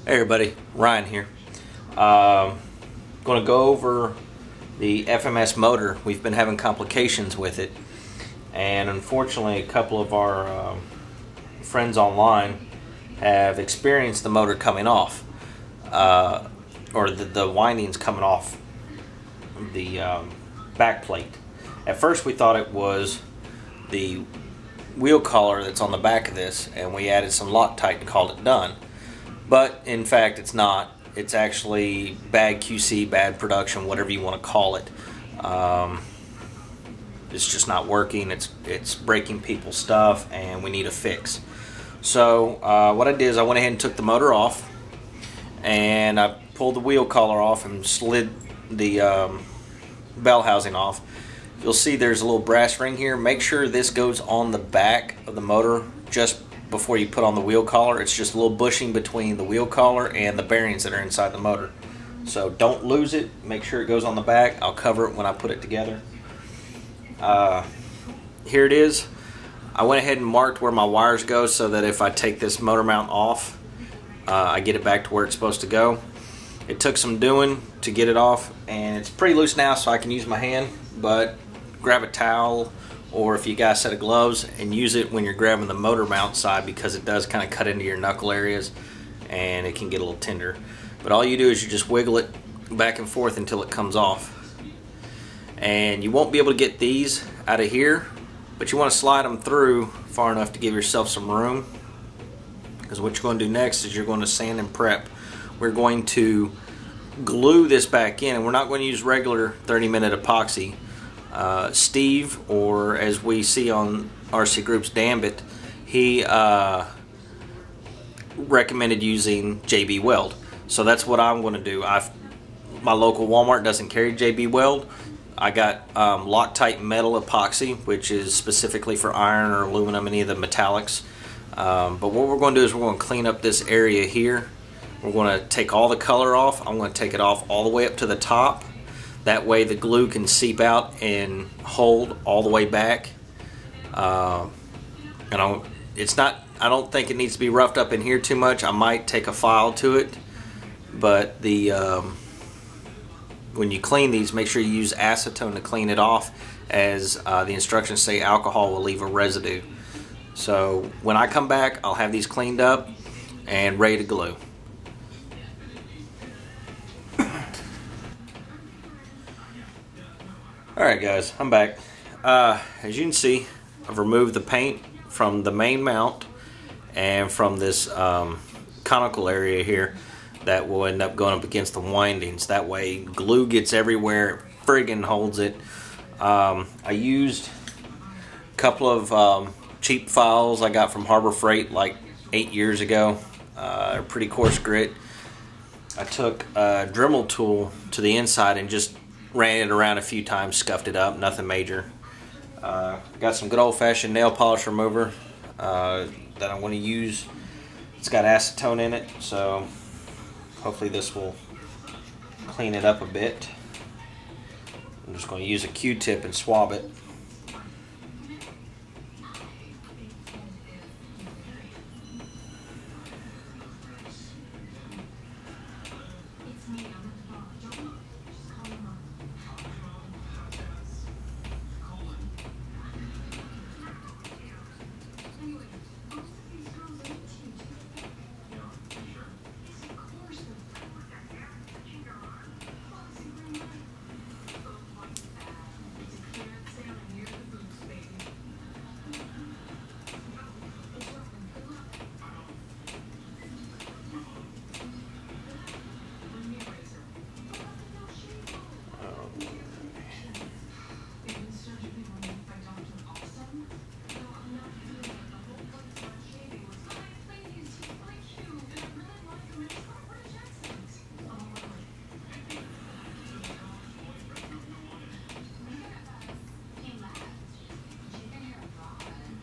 Hey everybody, Ryan here. Going to go over the FMS motor. We've been having complications with it, and unfortunately a couple of our friends online have experienced the motor coming off, or the windings coming off the back plate. At first we thought it was the wheel collar that's on the back of this, and we added some Loctite and called it done. But in fact it's not. It's actually bad QC, bad production, whatever you want to call it. It's just not working. It's breaking people's stuff, and we need a fix. So what I did is I went ahead and took the motor off, and I pulled the wheel collar off and slid the bell housing off. You'll see there's a little brass ring here. Make sure this goes on the back of the motor just before you put on the wheel collar. It's just a little bushing between the wheel collar and the bearings that are inside the motor. So don't lose it. Make sure it goes on the back. I'll cover it when I put it together. Here it is. I went ahead and marked where my wires go so that if I take this motor mount off, I get it back to where it's supposed to go. It took some doing to get it off, and it's pretty loose now, so I can use my hand, but grab a towel, or if you got a set of gloves, and use it when you're grabbing the motor mount side, because it does kind of cut into your knuckle areas and it can get a little tender. But all you do is you just wiggle it back and forth until it comes off. And you won't be able to get these out of here, but you want to slide them through far enough to give yourself some room, because what you're going to do next is you're going to sand and prep. We're going to glue this back in, and we're not going to use regular 30-minute epoxy. Steve, or as we see on RC Group's Dambit, he recommended using JB Weld. So that's what I'm going to do. My local Walmart doesn't carry JB Weld. I got Loctite metal epoxy, which is specifically for iron or aluminum, any of the metallics. But what we're going to do is we're going to clean up this area here. We're going to take all the color off. I'm going to take it off all the way up to the top. That way the glue can seep out and hold all the way back. I don't think it needs to be roughed up in here too much. I might take a file to it, but when you clean these, make sure you use acetone to clean it off, as the instructions say alcohol will leave a residue. So when I come back, I'll have these cleaned up and ready to glue. Alright guys, I'm back. As you can see, I've removed the paint from the main mount and from this conical area here that will end up going up against the windings. That way glue gets everywhere, it friggin' holds it. I used a couple of cheap files I got from Harbor Freight like 8 years ago. They're pretty coarse grit. I took a Dremel tool to the inside and just ran it around a few times, scuffed it up, nothing major. Got some good old-fashioned nail polish remover that I'm going to use. It's got acetone in it, so hopefully this will clean it up a bit. I'm just going to use a Q-tip and swab it.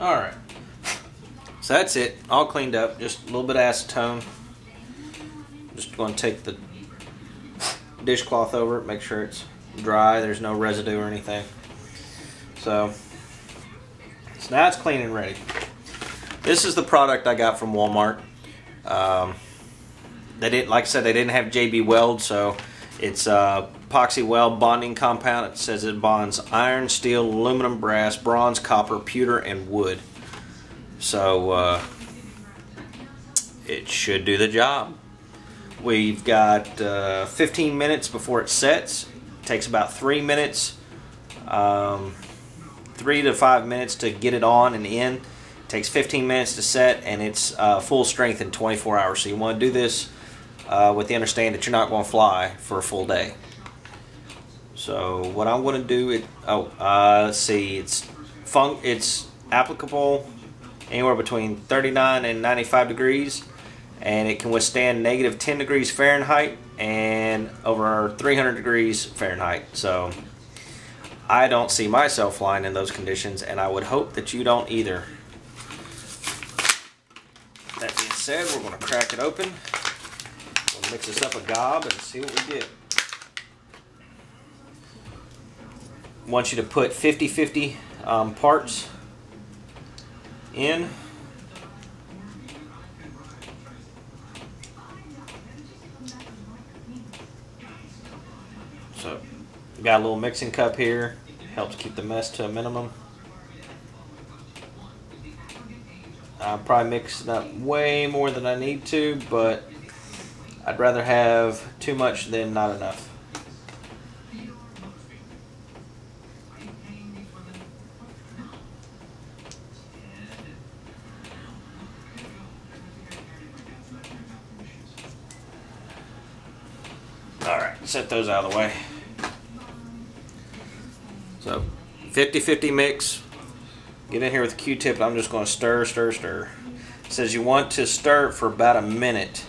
Alright, so that's it, all cleaned up, just a little bit of acetone. Just going to take the dishcloth over it, make sure it's dry, there's no residue or anything. So now it's clean and ready. This is the product I got from Walmart. They didn't, like I said, they didn't have JB Weld, so it's epoxy weld bonding compound. It says it bonds iron, steel, aluminum, brass, bronze, copper, pewter, and wood. So it should do the job. We've got 15 minutes before it sets. It takes about 3 minutes, 3 to 5 minutes to get it on and in. It takes 15 minutes to set, and it's full strength in 24 hours. So you want to do this with the understanding that you're not going to fly for a full day. So what I'm going to do, let's see, it's applicable anywhere between 39 and 95 degrees, and it can withstand negative 10 degrees Fahrenheit and over 300 degrees Fahrenheit. So I don't see myself flying in those conditions, and I would hope that you don't either. That being said, we're going to crack it open. We'll mix this up a gob and see what we get. I want you to put 50-50 parts in. So, got a little mixing cup here. Helps keep the mess to a minimum. I'm probably mixing up way more than I need to, but I'd rather have too much than not enough. Alright, set those out of the way. So, 50-50 mix. Get in here with a Q-tip. I'm just going to stir, stir, stir. It says you want to stir it for about a minute.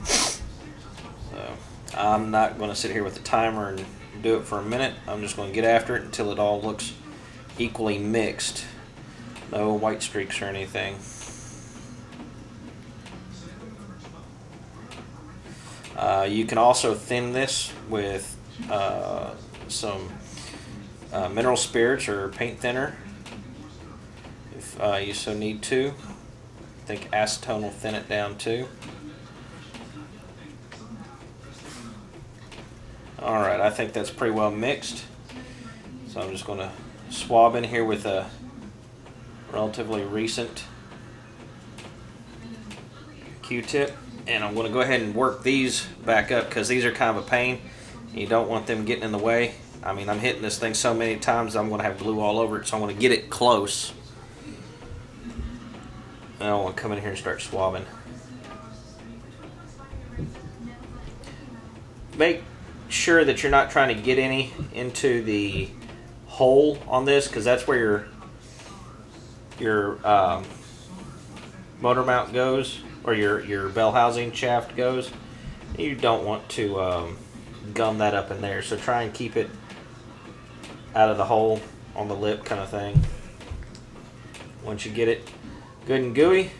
So, I'm not going to sit here with the timer and do it for a minute. I'm just going to get after it until it all looks equally mixed. No white streaks or anything. You can also thin this with some mineral spirits or paint thinner if you so need to. I think acetone will thin it down too. Alright, I think that's pretty well mixed. So I'm just going to swab in here with a relatively recent Q-tip. And I'm going to go ahead and work these back up because these are kind of a pain. You don't want them getting in the way. I mean, I'm hitting this thing so many times I'm going to have glue all over it, so I want to get it close. And I want to come in here and start swabbing. Make sure that you're not trying to get any into the hole on this, because that's where your motor mount goes, or your bell housing shaft goes. You don't want to gum that up in there, so try and keep it out of the hole on the lip kind of thing. Once you get it good and gooey,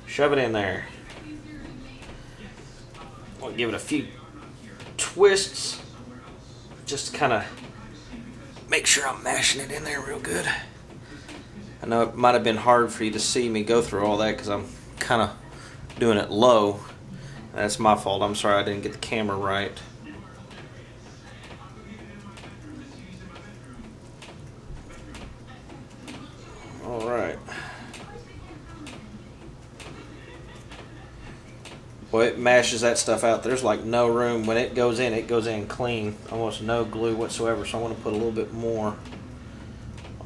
shove it in there. I'll give it a few twists just to kind of make sure I'm mashing it in there real good. I know it might have been hard for you to see me go through all that because I'm kind of doing it low. That's my fault. I'm sorry I didn't get the camera right. Alright. Well, it mashes that stuff out. There's like no room. When it goes in clean. Almost no glue whatsoever. So I want to put a little bit more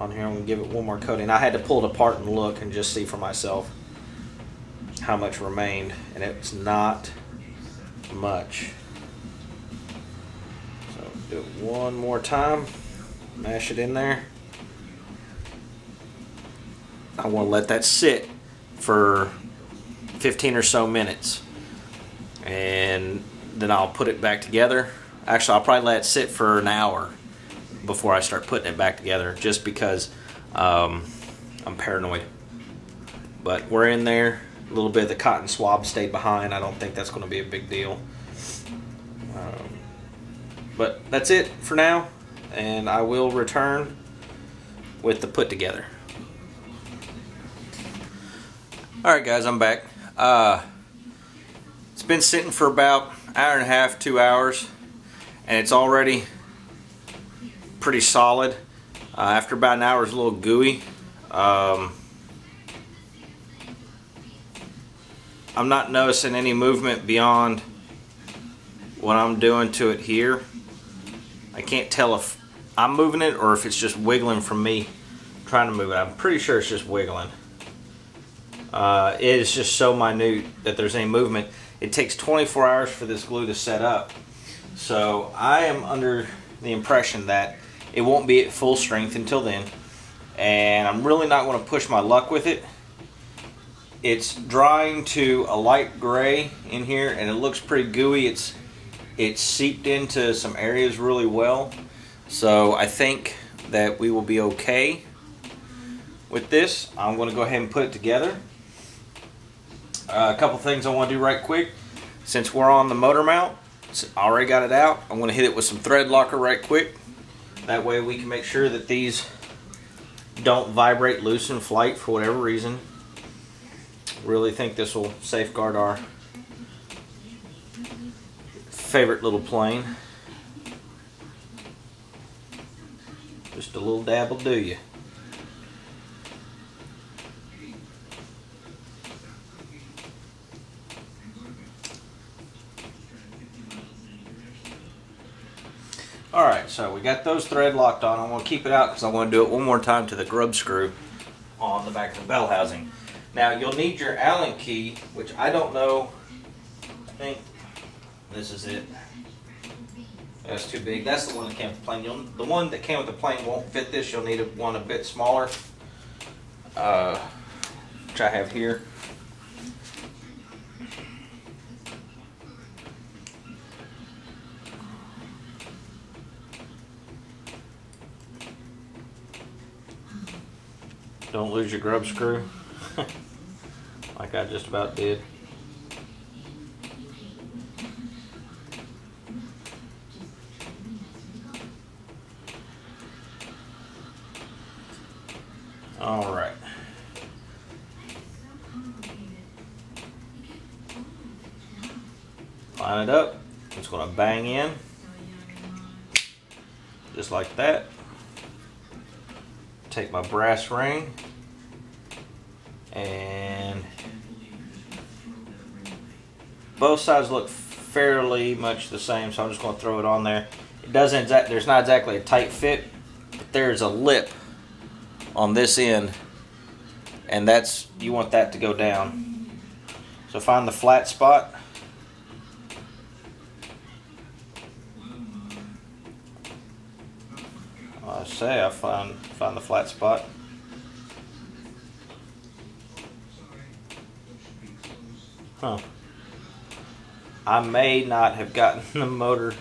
on here. I'm going to give it one more coating. I had to pull it apart and look and just see for myself how much remained, and it's not much. So do it one more time, mash it in there. I want to let that sit for 15 or so minutes, and then I'll put it back together. Actually, I'll probably let it sit for an hour before I start putting it back together, just because I'm paranoid. But we're in there. A little bit of the cotton swab stayed behind. I don't think that's going to be a big deal. But that's it for now, and I will return with the put together. Alright guys, I'm back. It's been sitting for about an hour and a half, 2 hours, and it's already pretty solid. After about an hour, it's a little gooey. I'm not noticing any movement beyond what I'm doing to it here. I can't tell if I'm moving it or if it's just wiggling from me trying to move it. I'm pretty sure it's just wiggling. It is just so minute that there's any movement. It takes 24 hours for this glue to set up. So I am under the impression that it won't be at full strength until then. And I'm really not going to push my luck with it. It's drying to a light gray in here and it looks pretty gooey. It's seeped into some areas really well. So I think that we will be okay with this. I'm going to go ahead and put it together. A couple things I want to do right quick. Since we're on the motor mount, I already got it out. I'm going to hit it with some thread locker right quick. That way we can make sure that these don't vibrate loose in flight for whatever reason. Really think this will safeguard our favorite little plane. Just a little dab will do you. Alright, so we got those thread locked on. I'm going to keep it out because I want to do it one more time to the grub screw on the back of the bell housing. Now you'll need your Allen key, which I don't know. I think this is it. That's too big. That's the one that came with the plane. The one that came with the plane won't fit this. You'll need one a bit smaller, which I have here. Don't lose your grub screw like I just about did. All right. Line it up. It's going to bang in just like that. Take my brass ring and both sides look fairly much the same, so I'm just going to throw it on there. It doesn't there's not exactly a tight fit, but there's a lip on this end, and you want that to go down. So find the flat spot. I say I find the flat spot. Huh. I may not have gotten the motor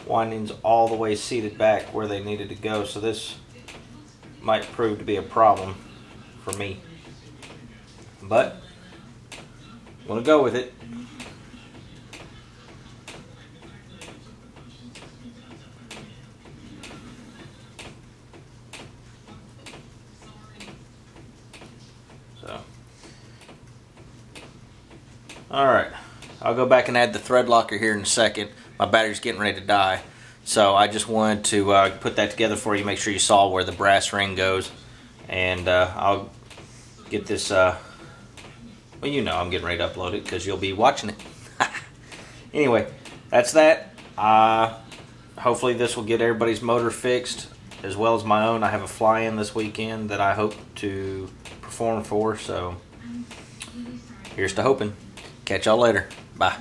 windings all the way seated back where they needed to go, so this might prove to be a problem for me. But I'm gonna go with it. Alright, I'll go back and add the thread locker here in a second. My battery's getting ready to die. So I just wanted to put that together for you, make sure you saw where the brass ring goes. And I'll get this, well, you know I'm getting ready to upload it because you'll be watching it. Anyway, that's that. Hopefully this will get everybody's motor fixed as well as my own. I have a fly-in this weekend that I hope to perform for, so here's to hoping. Catch y'all later. Bye.